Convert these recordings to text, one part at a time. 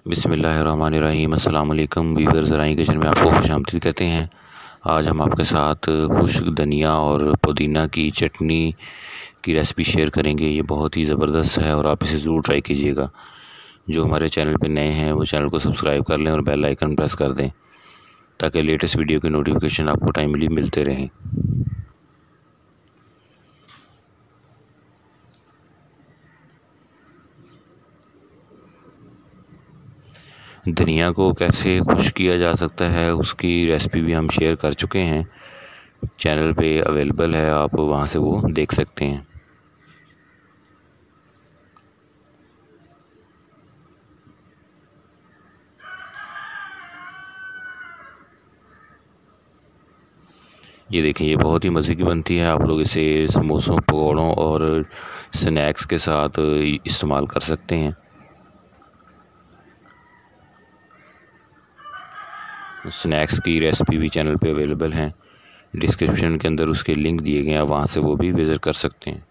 बिस्मिल्लाहिर्रहमानिर्रहीम। अस्सलाम वालेकुम व्यूअर्स, ज़राई किचन में आपको खुशामदीद कहते हैं। आज हम आपके साथ खुश्क धनिया और पुदीना की चटनी की रेसिपी शेयर करेंगे। ये बहुत ही ज़बरदस्त है और आप इसे ज़रूर ट्राई कीजिएगा। जो हमारे चैनल पे नए हैं वो चैनल को सब्सक्राइब कर लें और बेल आइकन प्रेस कर दें ताकि लेटेस्ट वीडियो के नोटिफिकेशन आपको टाइमली मिलते रहें। धनिया को कैसे खुश्क किया जा सकता है उसकी रेसिपी भी हम शेयर कर चुके हैं, चैनल पे अवेलेबल है, आप वहाँ से वो देख सकते हैं। ये देखें, ये बहुत ही मज़े की बनती है। आप लोग इसे समोसों, पकौड़ों और स्नैक्स के साथ इस्तेमाल कर सकते हैं। स्नैक्स की रेसिपी भी चैनल पे अवेलेबल हैं, डिस्क्रिप्शन के अंदर उसके लिंक दिए गए हैं, वहाँ से वो भी विज़िट कर सकते हैं।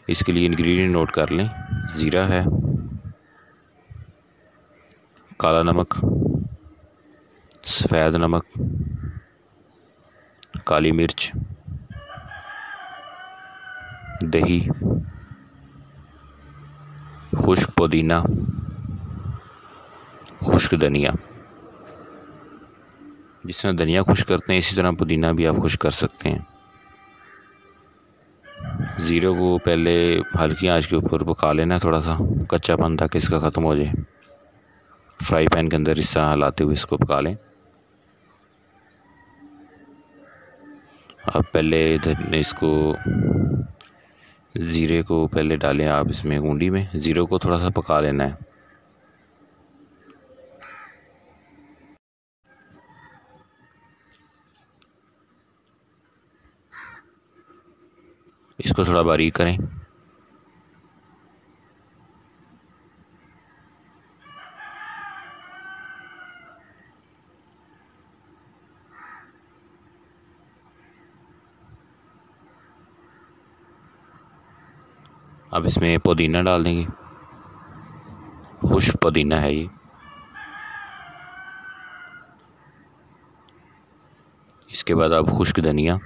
इसके लिए इंग्रेडिएंट नोट कर लें। ज़ीरा है, काला नमक, सफ़ेद नमक, काली मिर्च, दही, खुश्क पुदीना, खुश्क धनिया। जिस तरह धनिया खुश्क करते हैं इसी तरह पुदीना भी आप खुश्क कर सकते हैं। ज़ीरे को पहले हल्की आंच के ऊपर पका लेना है, थोड़ा सा कच्चापन ताकि इसका ख़त्म हो जाए। फ्राई पैन के अंदर इस तरह हिलाते हुए इसको पका लें। अब पहले इसको ज़ीरे को पहले डालें आप इसमें गुंडी में। ज़ीरे को थोड़ा सा पका लेना है। इसको थोड़ा बारीक करें। अब इसमें पुदीना डाल देंगे, खुश्क पुदीना है ये। इसके बाद आप खुश्क धनिया,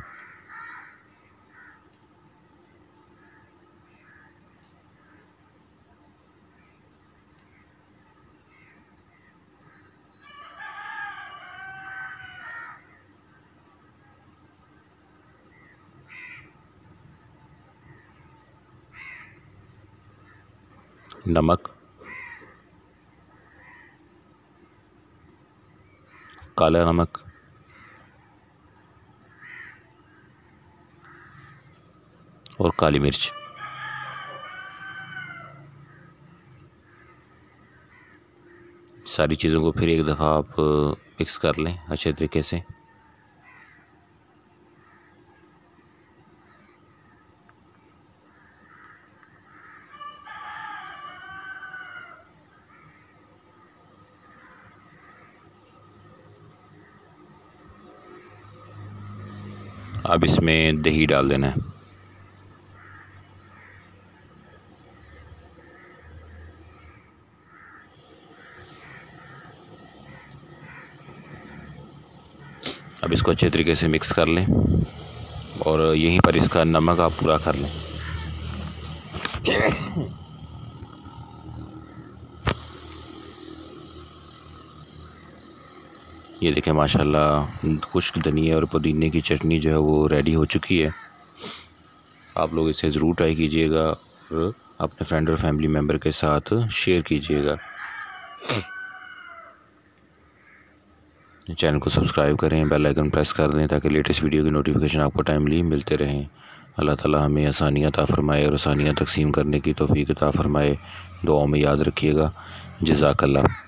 नमक, काला नमक, और काली मिर्च। सारी चीज़ों को फिर एक दफ़ा आप मिक्स कर लें अच्छे तरीके से। अब इसमें दही डाल देना है। अब इसको अच्छे तरीके से मिक्स कर लें और यहीं पर इसका नमक आप पूरा कर लें। ये देखें, माशाल्लाह खुश्क धनिया और पुदीने की चटनी जो है वो रेडी हो चुकी है। आप लोग इसे ज़रूर ट्राई कीजिएगा और अपने फ्रेंड और फैमिली मेम्बर के साथ शेयर कीजिएगा। चैनल को सब्सक्राइब करें, बेल आइकन प्रेस कर दें ताकि लेटेस्ट वीडियो की नोटिफिकेशन आपको टाइमली मिलते रहें। अल्लाह ताला हमें आसानियाँ अता फ़रमाए और आसानियाँ तकसीम करने की तौफ़ीक़ अता फ़रमाए। दुआओं में याद रखिएगा। जज़ाकल्लाह।